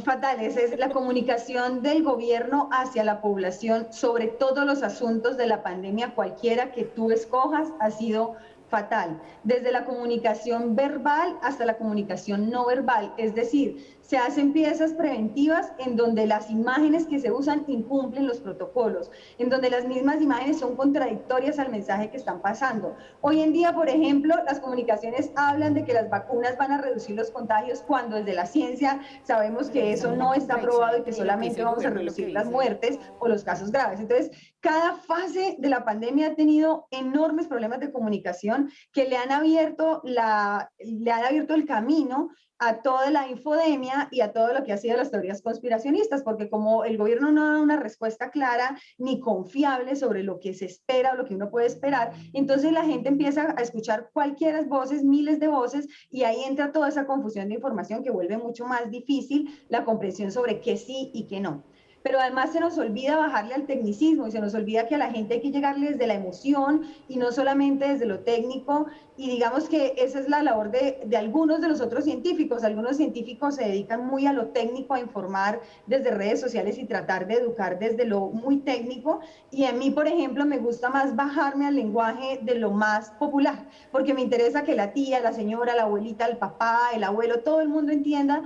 Fatales, es la comunicación del gobierno hacia la población sobre todos los asuntos de la pandemia, cualquiera que tú escojas, ha sido fatal, desde la comunicación verbal hasta la comunicación no verbal, es decir, se hacen piezas preventivas en donde las imágenes que se usan incumplen los protocolos, en donde las mismas imágenes son contradictorias al mensaje que están pasando. Hoy en día, por ejemplo, las comunicaciones hablan de que las vacunas van a reducir los contagios cuando desde la ciencia sabemos que eso no está probado y que solamente vamos a reducir las muertes o los casos graves. Entonces, cada fase de la pandemia ha tenido enormes problemas de comunicación que le han abierto el camino a toda la infodemia y a todo lo que ha sido las teorías conspiracionistas, porque como el gobierno no da una respuesta clara ni confiable sobre lo que se espera o lo que uno puede esperar, entonces la gente empieza a escuchar cualquier voces, miles de voces, y ahí entra toda esa confusión de información que vuelve mucho más difícil la comprensión sobre qué sí y qué no. Pero además se nos olvida bajarle al tecnicismo y se nos olvida que a la gente hay que llegarle desde la emoción y no solamente desde lo técnico, y digamos que esa es la labor de algunos de los otros científicos. Algunos científicos se dedican muy a lo técnico, a informar desde redes sociales y tratar de educar desde lo muy técnico, y a mí, por ejemplo, me gusta más bajarme al lenguaje de lo más popular, porque me interesa que la tía, la señora, la abuelita, el papá, el abuelo, todo el mundo entienda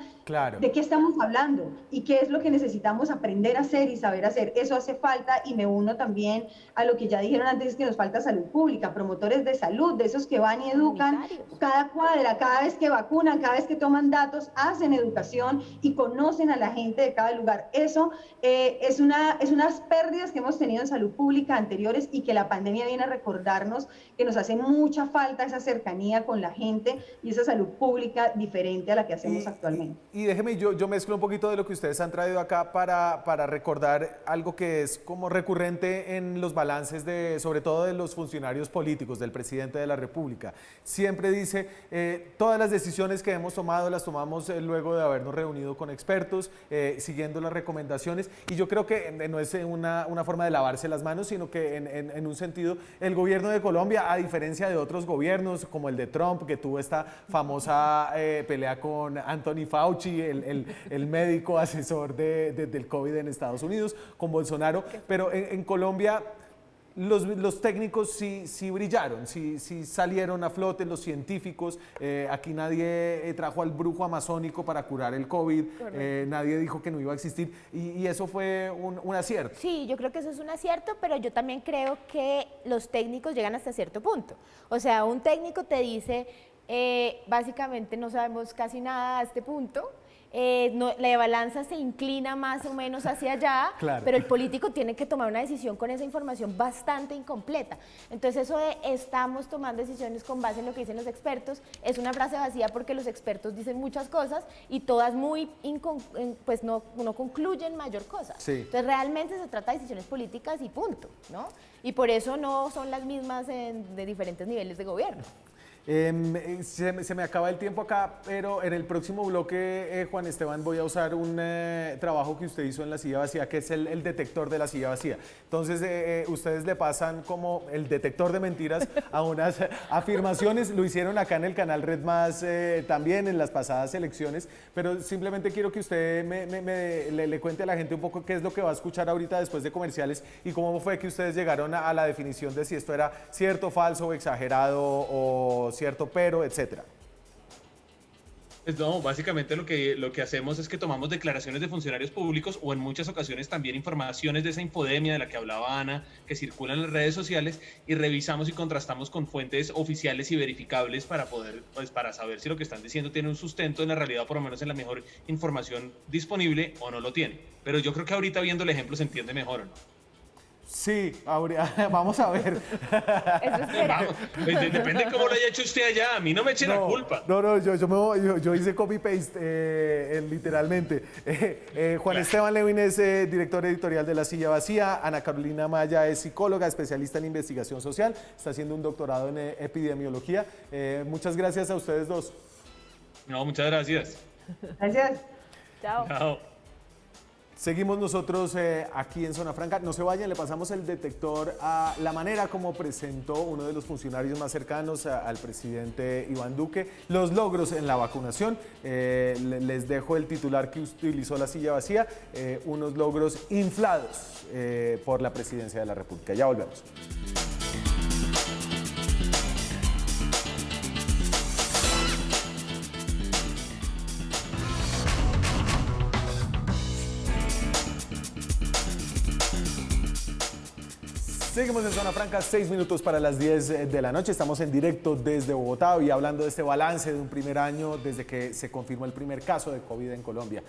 de qué estamos hablando y qué es lo que necesitamos aprender a hacer y saber hacer. Eso hace falta, y me uno también a lo que ya dijeron antes, que nos falta salud pública, promotores de salud, de esos que van y educan cada cuadra, cada vez que vacunan, cada vez que toman datos, hacen educación y conocen a la gente de cada lugar. Eso es unas pérdidas que hemos tenido en salud pública anteriores y que la pandemia viene a recordarnos que nos hace mucha falta esa cercanía con la gente y esa salud pública diferente a la que hacemos actualmente. Y déjeme, yo mezclo un poquito de lo que ustedes han traído acá para recordar algo que es como recurrente en los balances sobre todo de los funcionarios políticos, del presidente de la República. Siempre dice, todas las decisiones que hemos tomado las tomamos luego de habernos reunido con expertos, siguiendo las recomendaciones, y yo creo que no es una forma de lavarse las manos, sino que en un sentido, el gobierno de Colombia, a diferencia de otros gobiernos, como el de Trump, que tuvo esta famosa pelea con Anthony Fauci, el médico asesor del COVID en Estados Unidos, con Bolsonaro, pero en Colombia los técnicos sí brillaron, sí salieron a flote, los científicos. Aquí nadie trajo al brujo amazónico para curar el COVID, nadie dijo que no iba a existir y eso fue un acierto. Sí, yo creo que eso es un acierto, pero yo también creo que los técnicos llegan hasta cierto punto. O sea, un técnico te dice, básicamente no sabemos casi nada a este punto. La balanza se inclina más o menos hacia allá, claro. Pero el político tiene que tomar una decisión con esa información bastante incompleta. Entonces eso de estamos tomando decisiones con base en lo que dicen los expertos es una frase vacía porque los expertos dicen muchas cosas y todas pues no concluyen mayor cosa. Sí. Entonces realmente se trata de decisiones políticas y punto, ¿no? Y por eso no son las mismas de diferentes niveles de gobierno. Se me acaba el tiempo acá, pero en el próximo bloque, Juan Esteban, voy a usar un trabajo que usted hizo en la silla vacía, que es el detector de la silla vacía. Entonces, ustedes le pasan como el detector de mentiras a unas afirmaciones. Lo hicieron acá en el canal Red Más también en las pasadas elecciones, pero simplemente quiero que usted le cuente a la gente un poco qué es lo que va a escuchar ahorita después de comerciales y cómo fue que ustedes llegaron a la definición de si esto era cierto, falso, exagerado o cierto, pero, etcétera. Pues no, básicamente lo que hacemos es que tomamos declaraciones de funcionarios públicos o en muchas ocasiones también informaciones de esa infodemia de la que hablaba Ana, que circulan en las redes sociales y revisamos y contrastamos con fuentes oficiales y verificables para poder, pues para saber si lo que están diciendo tiene un sustento en la realidad, o por lo menos en la mejor información disponible o no lo tiene. Pero yo creo que ahorita viendo el ejemplo se entiende mejor, ¿o no? Sí, vamos a ver. Vamos, pues depende de cómo lo haya hecho usted allá, a mí no me eche la culpa. No, yo hice copy-paste literalmente. Juan Esteban Lewin es director editorial de La Silla Vacía, Ana Carolina Maya es psicóloga, especialista en investigación social, está haciendo un doctorado en epidemiología. Muchas gracias a ustedes dos. No, muchas gracias. Gracias. Chao. Chao. Seguimos nosotros aquí en Zona Franca. No se vayan, le pasamos el detector a la manera como presentó uno de los funcionarios más cercanos al presidente Iván Duque los logros en la vacunación. Les dejo el titular que utilizó La Silla Vacía, unos logros inflados por la presidencia de la República. Ya volvemos. Seguimos en Zona Franca, 6 minutos para las 10 de la noche. Estamos en directo desde Bogotá y hablando de este balance de un primer año desde que se confirmó el primer caso de COVID en Colombia.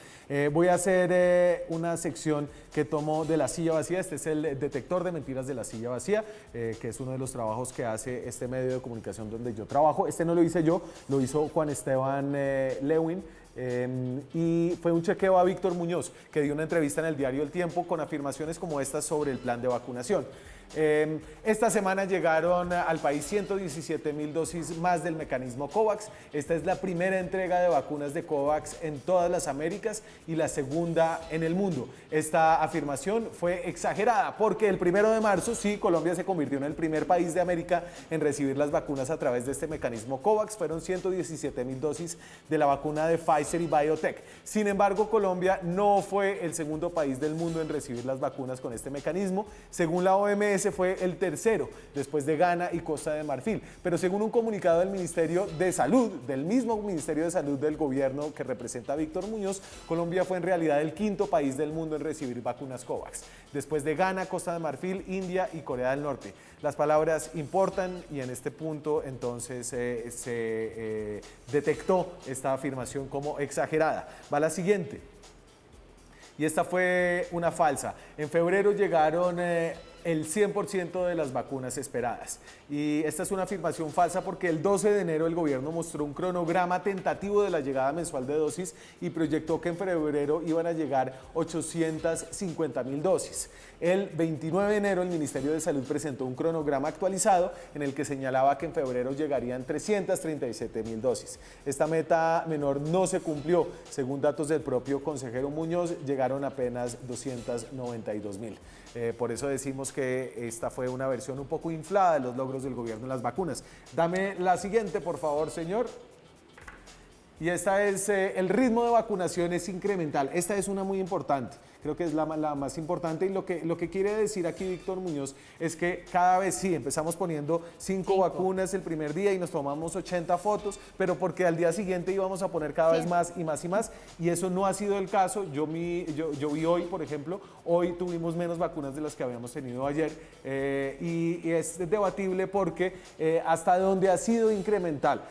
Voy a hacer una sección que tomo de La Silla Vacía. Este es el detector de mentiras de La Silla Vacía, que es uno de los trabajos que hace este medio de comunicación donde yo trabajo. Este no lo hice yo, lo hizo Juan Esteban Lewin. Y fue un chequeo a Víctor Muñoz, que dio una entrevista en el diario El Tiempo con afirmaciones como estas sobre el plan de vacunación. Esta semana llegaron al país 117.000 dosis más del mecanismo COVAX. Esta es la primera entrega de vacunas de COVAX en todas las Américas y la segunda en el mundo. Esta afirmación fue exagerada porque el 1 de marzo, sí, Colombia se convirtió en el primer país de América en recibir las vacunas a través de este mecanismo COVAX. Fueron 117.000 dosis de la vacuna de Pfizer y BioNTech. Sin embargo, Colombia no fue el segundo país del mundo en recibir las vacunas con este mecanismo. Según la OMS, fue el tercero, después de Ghana y Costa de Marfil. Pero según un comunicado del Ministerio de Salud, del mismo Ministerio de Salud del gobierno que representa a Víctor Muñoz, Colombia fue en realidad el quinto país del mundo en recibir vacunas COVAX, después de Ghana, Costa de Marfil, India y Corea del Norte. Las palabras importan y en este punto entonces se detectó esta afirmación como exagerada. Va la siguiente. Y esta fue una falsa. En febrero llegaron el 100% de las vacunas esperadas. Y esta es una afirmación falsa porque el 12 de enero el gobierno mostró un cronograma tentativo de la llegada mensual de dosis y proyectó que en febrero iban a llegar 850.000 dosis. El 29 de enero el Ministerio de Salud presentó un cronograma actualizado en el que señalaba que en febrero llegarían 337.000 dosis. Esta meta menor no se cumplió. Según datos del propio consejero Muñoz, llegaron apenas 292.000. Por eso decimos que esta fue una versión un poco inflada de los logros del gobierno en las vacunas. Dame la siguiente, por favor, señor. Y esta es, el ritmo de vacunación es incremental. Esta es una muy importante. Creo que es la más importante y lo que quiere decir aquí Víctor Muñoz es que cada vez sí, empezamos poniendo 5 vacunas el primer día y nos tomamos 80 fotos, pero porque al día siguiente íbamos a poner cada vez más y más y más, y eso no ha sido el caso. Yo vi hoy, por ejemplo, hoy tuvimos menos vacunas de las que habíamos tenido ayer, y es debatible porque hasta donde ha sido incremental,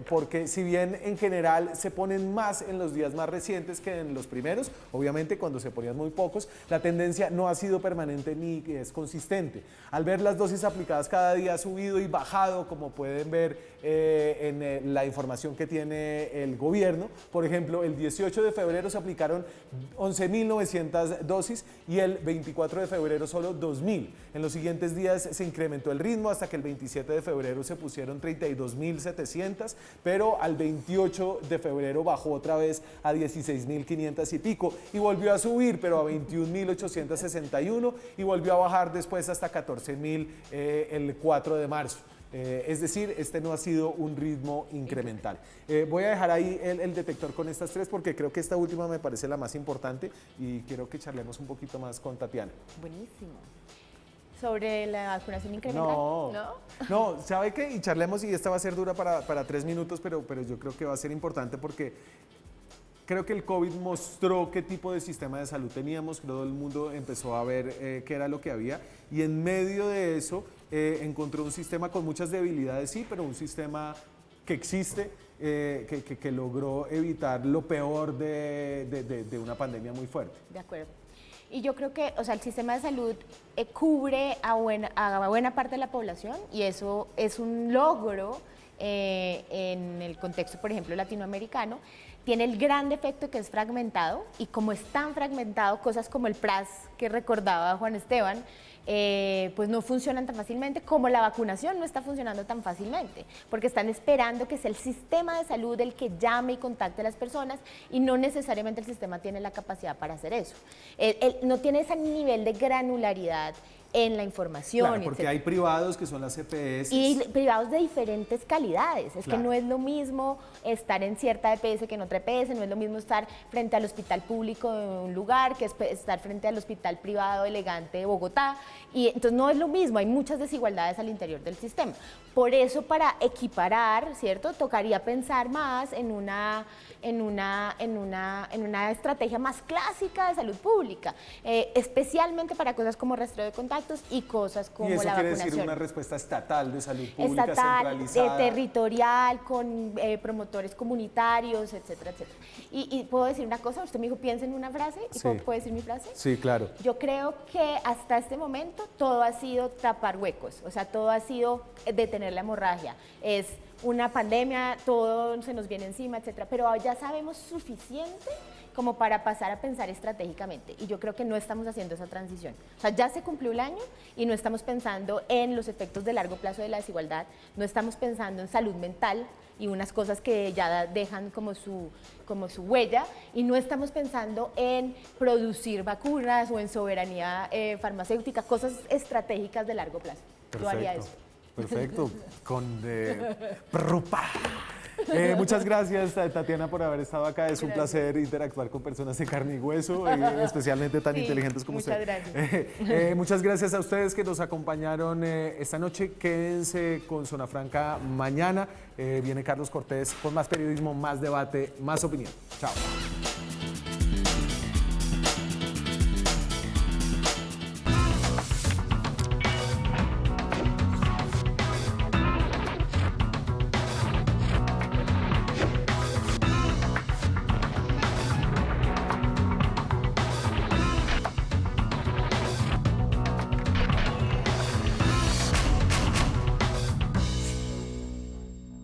porque si bien en general se ponen más en los días más recientes que en los primeros, obviamente cuando se ponían muy pocos, la tendencia no ha sido permanente ni es consistente. Al ver las dosis aplicadas cada día ha subido y bajado, como pueden ver en la información que tiene el gobierno. Por ejemplo, el 18 de febrero se aplicaron 11.900 dosis y el 24 de febrero solo 2.000. En los siguientes días se incrementó el ritmo hasta que el 27 de febrero se pusieron 32.700, pero al 28 de febrero bajó otra vez a 16.500 y pico y volvió a subir, pero a 21.861, y volvió a bajar después hasta 14.000 el 4 de marzo. Es decir, este no ha sido un ritmo incremental. Voy a dejar ahí el detector con estas 3 porque creo que esta última me parece la más importante y quiero que charlemos un poquito más con Tatiana. Buenísimo. ¿Sobre la vacunación incremental? No, ¿sabe qué? Y charlemos, y esta va a ser dura para 3 minutos, pero yo creo que va a ser importante porque creo que el COVID mostró qué tipo de sistema de salud teníamos, todo el mundo empezó a ver qué era lo que había, y en medio de eso encontró un sistema con muchas debilidades, sí, pero un sistema que existe, que logró evitar lo peor de una pandemia muy fuerte. De acuerdo. Y yo creo que, o sea, el sistema de salud cubre a buena parte de la población, y eso es un logro en el contexto, por ejemplo, latinoamericano. Tiene el gran defecto que es fragmentado, y como es tan fragmentado, cosas como el PRAS que recordaba Juan Esteban, pues no funcionan tan fácilmente, como la vacunación no está funcionando tan fácilmente, porque están esperando que sea el sistema de salud el que llame y contacte a las personas, y no necesariamente el sistema tiene la capacidad para hacer eso. No tiene ese nivel de granularidad en la información. Claro, porque hay privados que son las EPS. Y privados de diferentes calidades. Es claro, que no es lo mismo estar en cierta EPS que en otra EPS, no es lo mismo estar frente al hospital público de un lugar que estar frente al hospital privado elegante de Bogotá. Y entonces no es lo mismo, hay muchas desigualdades al interior del sistema. Por eso, para equiparar, ¿cierto?, tocaría pensar más en una estrategia más clásica de salud pública, especialmente para cosas como rastreo de contactos y cosas como la vacunación. Y eso quiere decir una respuesta estatal de salud pública, estatal, centralizada, territorial, con promotores comunitarios, etcétera, etcétera. Y puedo decir una cosa, usted me dijo, piensa en una frase, ¿y sí, puedo decir mi frase? Sí, claro. Yo creo que hasta este momento todo ha sido tapar huecos, o sea, todo ha sido detener la hemorragia. Es una pandemia, todo se nos viene encima, etcétera, pero ya sabemos suficiente como para pasar a pensar estratégicamente, y yo creo que no estamos haciendo esa transición. O sea, ya se cumplió el año y no estamos pensando en los efectos de largo plazo de la desigualdad, no estamos pensando en salud mental y unas cosas que ya dejan como su huella, y no estamos pensando en producir vacunas o en soberanía farmacéutica, cosas estratégicas de largo plazo. Perfecto, yo haría eso. Perfecto, con Prupa. Muchas gracias, Tatiana, por haber estado acá. Es un placer interactuar con personas de carne y hueso, especialmente tan inteligentes como muchas usted. Gracias. Muchas gracias a ustedes que nos acompañaron esta noche. Quédense con Zona Franca mañana. Viene Carlos Cortés con más periodismo, más debate, más opinión. Chao.